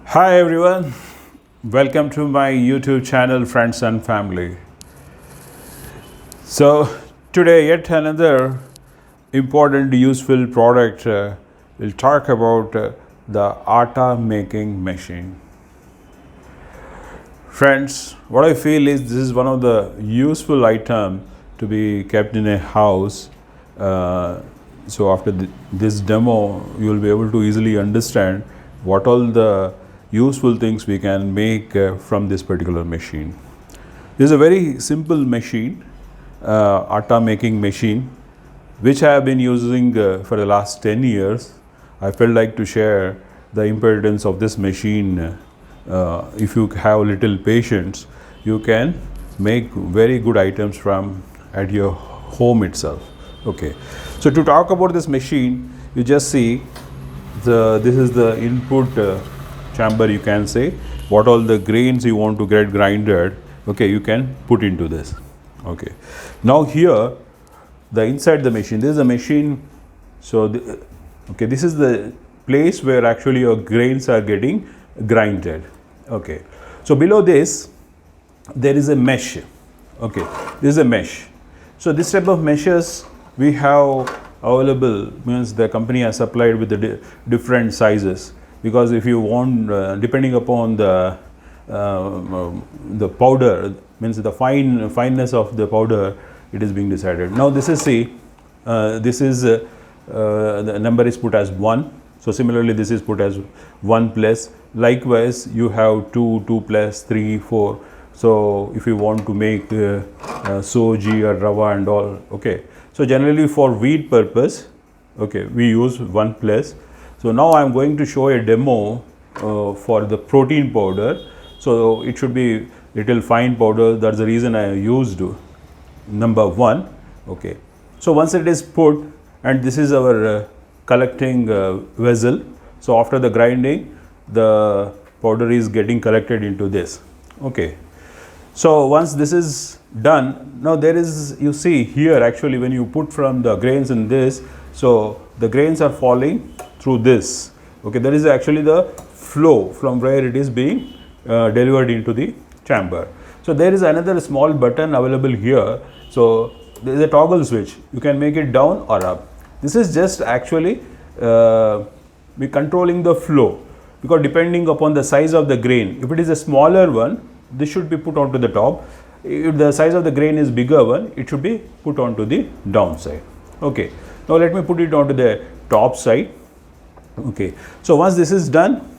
Hi everyone, welcome to my YouTube channel Friends and Family. So today yet another important useful product we'll talk about the atta making machine. Friends, what I feel is this is one of the useful item to be kept in a house. So after this demo, you will be able to easily understand what all the useful things we can make from this particular machine. This is a very simple machine, atta making machine, which I have been using for the last 10 years. I felt like to share the importance of this machine. If you have little patience, you can make very good items from at your home itself. Okay, so to talk about this machine, you just see this is the input chamber, you can say what all the grains you want to get grinded. Okay, you can put into this. Okay, now here the inside the machine, this is a machine. So okay, this is the place where actually your grains are getting grinded. Okay, so below this there is a mesh. Okay, this is a mesh. So this type of meshes we have available, means the company has supplied with the different sizes, because if you want depending upon the powder, means the fineness of the powder, it is being decided. Now this is this is the number is put as 1. So similarly this is put as 1 plus. Likewise you have 2, 2 plus, 3, 4. So if you want to make soji or rava and all, okay. So generally for wheat purpose, okay, we use 1 plus. So now I am going to show a demo for the protein powder. So it should be little fine powder. That's the reason I used number 1. Okay. So once it is put, and this is our collecting vessel. So after the grinding, the powder is getting collected into this. Okay. So once this is done, now there is, you see here actually when you put from the grains in this, so the grains are falling through this. Okay, that is actually the flow from where it is being delivered into the chamber. So there is another small button available here. So there is a toggle switch. You can make it down or up. This is just actually be controlling the flow, because depending upon the size of the grain, if it is a smaller one, this should be put onto the top. If the size of the grain is bigger one, it should be put onto the downside. Okay, now let me put it onto the top side. Okay, so once this is done,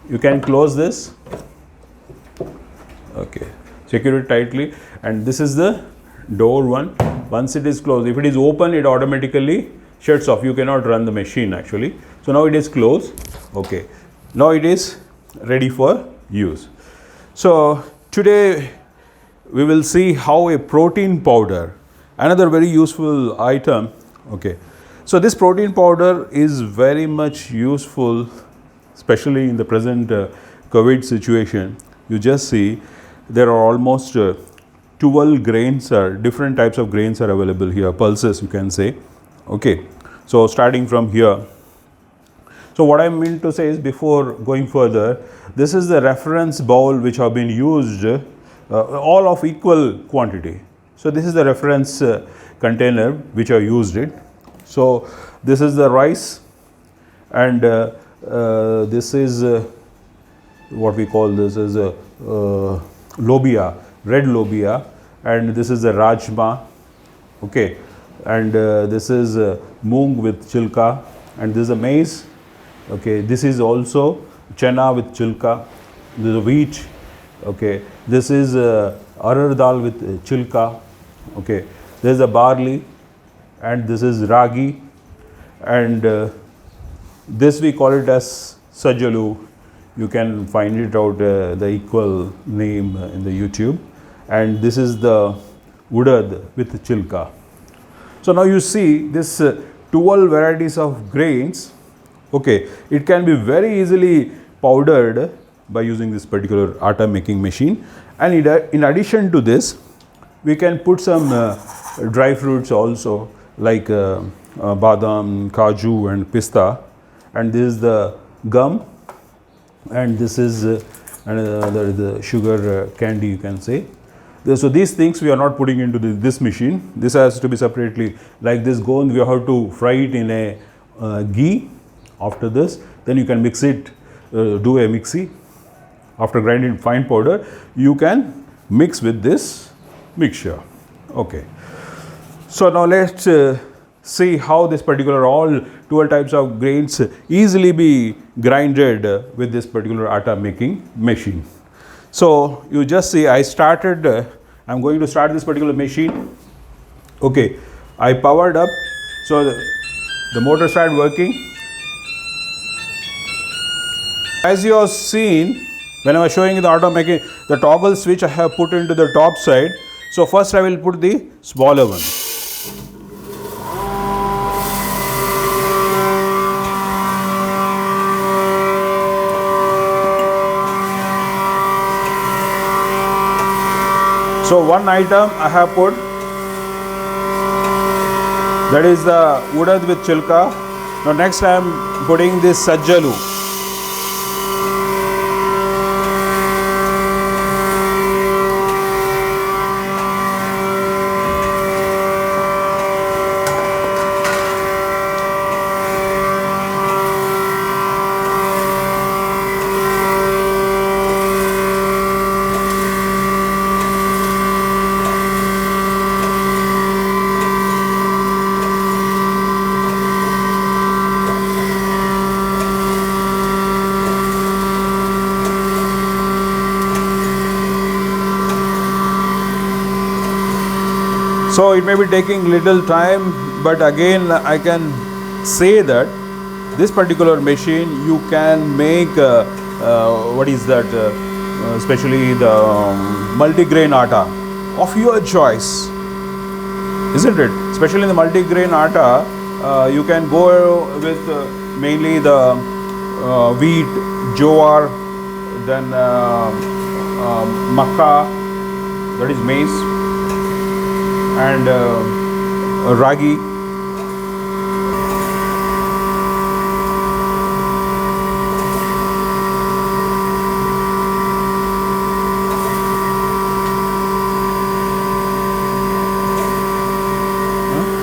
you can close this. Okay, secure it tightly, and this is the door one. Once it is closed, if it is open, it automatically shuts off. You cannot run the machine actually. So now it is closed. Okay, now it is ready for use. So today we will see how a protein powder, another very useful item. Okay, so this protein powder is very much useful, especially in the present COVID situation. You just see there are almost 12 grains, or different types of grains are available here, pulses you can say. Okay, so starting from here. So what I mean to say is, before going further, this is the reference bowl which have been used, all of equal quantity. So this is the reference container which I used it. So this is the rice, and this is what we call this is lobia, red lobia, and this is the rajma. Okay, and this is moong with chilka, and this is a maize. Okay, this is also chana with chilka. This is wheat. Okay, this is arar dal with chilka. Okay, there is a barley, and this is ragi, and this we call it as sajalu. You can find it out the equal name in the YouTube. And this is the udad with chilka. So now you see this 12 varieties of grains. Okay, it can be very easily powdered by using this particular atta making machine. And in addition to this, we can put some dry fruits also, like badam, kaju and pista. And this is the gum and this is another the sugar candy, you can say. So these things we are not putting into this machine. This has to be separately, like this gond we have to fry it in a ghee. After this, then you can mix it, do a mixie. After grinding fine powder, you can mix with this mixture. Okay. So now let's see how this particular all 12 types of grains easily be grinded with this particular atta making machine. So you just see I started, I'm going to start this particular machine. Okay, I powered up, so the motor started working. As you have seen, when I was showing you the atta making, the toggle switch I have put into the top side. So first I will put the smaller one. So one item I have put, that is the udad with chilka. Now next I am putting this sajjalu. So it may be taking little time, but again I can say that this particular machine you can make what is that, especially the multigrain atta of your choice, isn't it? Especially in the multigrain atta, you can go with mainly the wheat, jowar, then makka, that is maize, and ragi.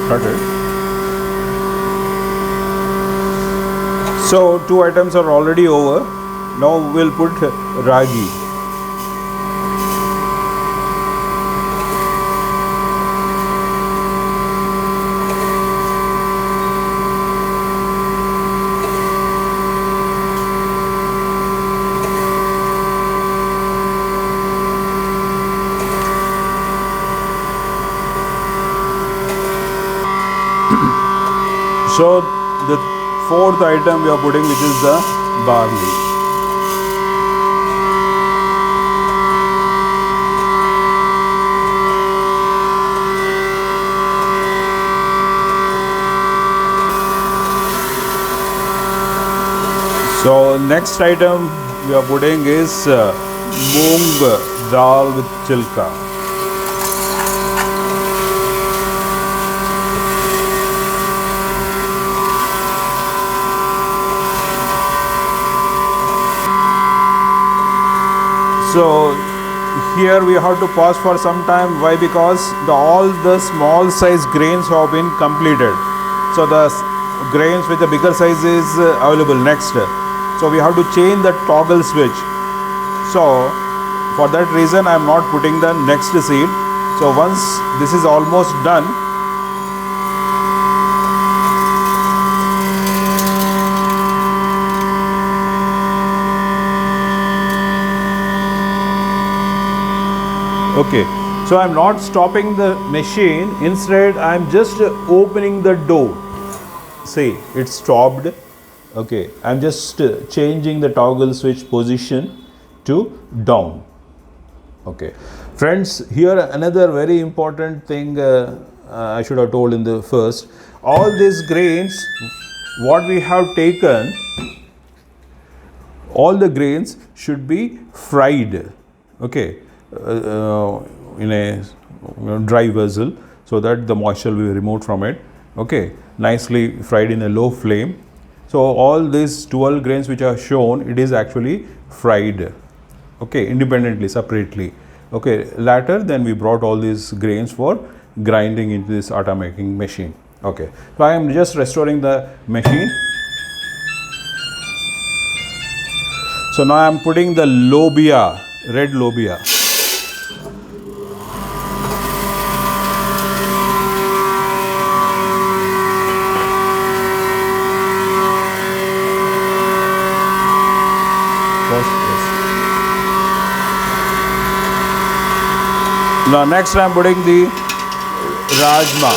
Started. So 2 items are already over. Now we'll put ragi. So the 4th item we are putting, which is the barley. So next item we are putting is moong dal with chilka. So here we have to pause for some time. Why? Because all the small size grains have been completed. So the grains with the bigger size is available next. So we have to change the toggle switch. So for that reason I am not putting the next seed. So once this is almost done, okay, so I am not stopping the machine, instead I am just opening the door. See, it stopped. Okay, I am just changing the toggle switch position to down. Okay, friends, here another very important thing I should have told in the first. All these grains, what we have taken, all the grains should be fried. Okay. In a dry vessel, so that the moisture will be removed from it. Okay, nicely fried in a low flame. So all these 12 grains which are shown, it is actually fried, okay, independently, separately. Okay, later then we brought all these grains for grinding into this atta making machine. Okay, so I am just restoring the machine. So now I am putting the lobia, red lobia. Now next I am putting the rajma.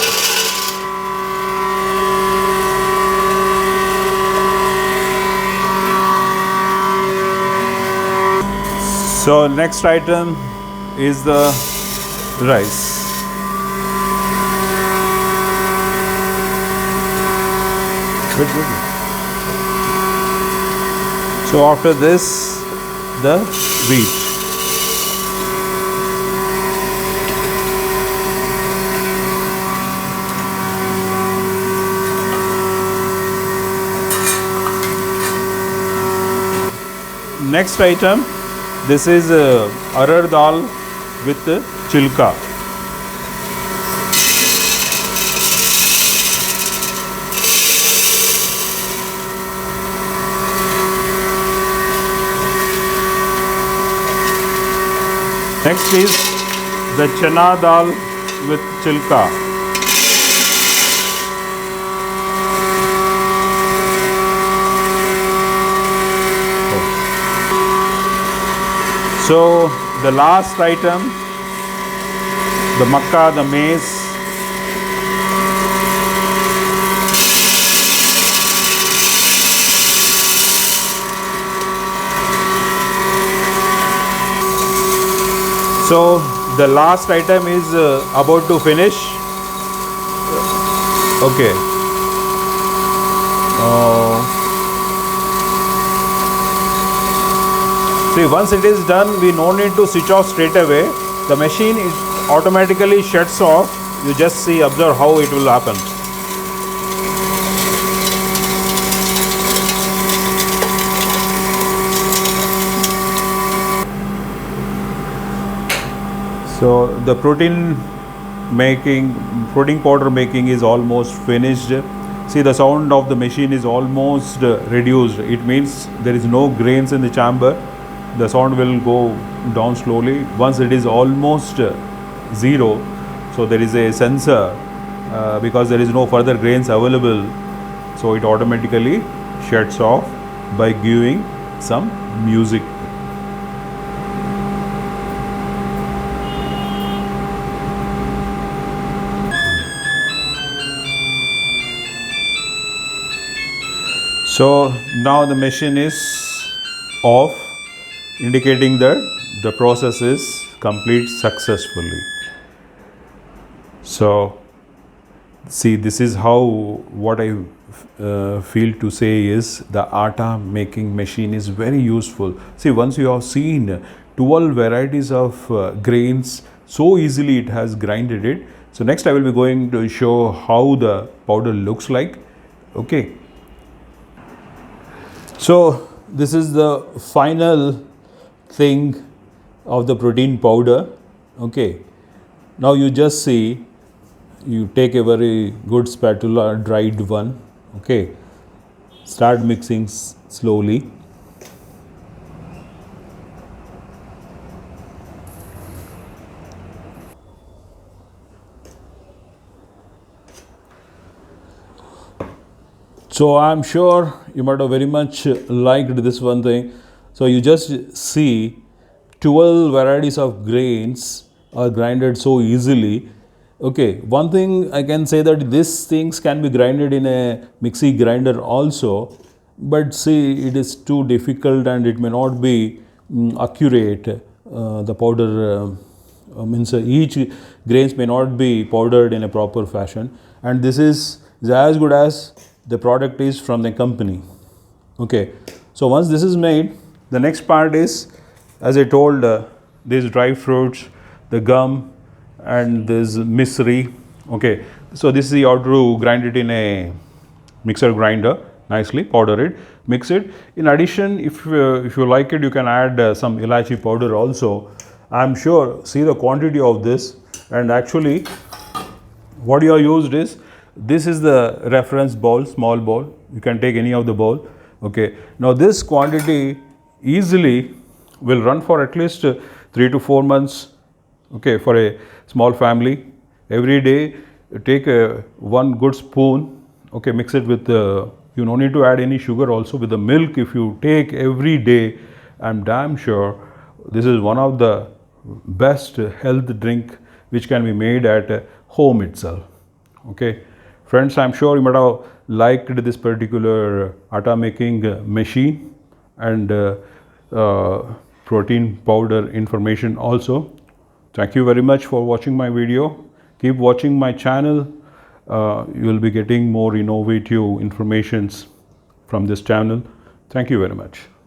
So next item is the rice. Good. So after this, the wheat. Next item, this is arar dal with chilka. Next is the chana dal with chilka. So the last item, the makka, the maize. So the last item is about to finish. Okay. See, once it is done, we no need to switch off straight away. The machine automatically shuts off. You just see, observe how it will happen. So the protein powder making is almost finished. See, the sound of the machine is almost reduced. It means there is no grains in the chamber. The sound will go down slowly. Once it is almost zero, so there is a sensor because there is no further grains available, so it automatically shuts off by giving some music. So now the machine is off, indicating that the process is complete successfully. So see, this is how, what I feel to say is the atta making machine is very useful. See, once you have seen 12 varieties of grains, so easily it has grinded it. So next I will be going to show how the powder looks like. Okay. So this is the final thing of the protein powder. Okay, now you just see, you take a very good spatula, dried one. Okay, start mixing slowly. So I am sure you might have very much liked this one thing. So you just see 12 varieties of grains are grinded so easily. Okay, one thing I can say that these things can be grinded in a mixie grinder also, but see, it is too difficult and it may not be accurate. The powder means each grains may not be powdered in a proper fashion, and this is as good as the product is from the company. Okay, so once this is made, the next part is, as I told, these dry fruits, the gum, and this misri. Okay, so this is you have to grind it in a mixer grinder. nicely, powder it, mix it. In addition, if you like it, you can add some ilachi powder also. I'm sure, see the quantity of this, and actually what you have used is, this is the reference bowl, small bowl. You can take any of the bowl. Okay. Now this quantity easily will run for at least 3 to 4 months. Okay, for a small family. Every day take one good spoon. Okay, mix it with you no need to add any sugar also. With the milk, if you take every day, I'm damn sure this is one of the best health drink which can be made at home itself. Okay, friends, I'm sure you might have liked this particular atta making machine and protein powder information also. Thank you very much for watching my video. Keep watching my channel. You will be getting more innovative informations from this channel. Thank you very much.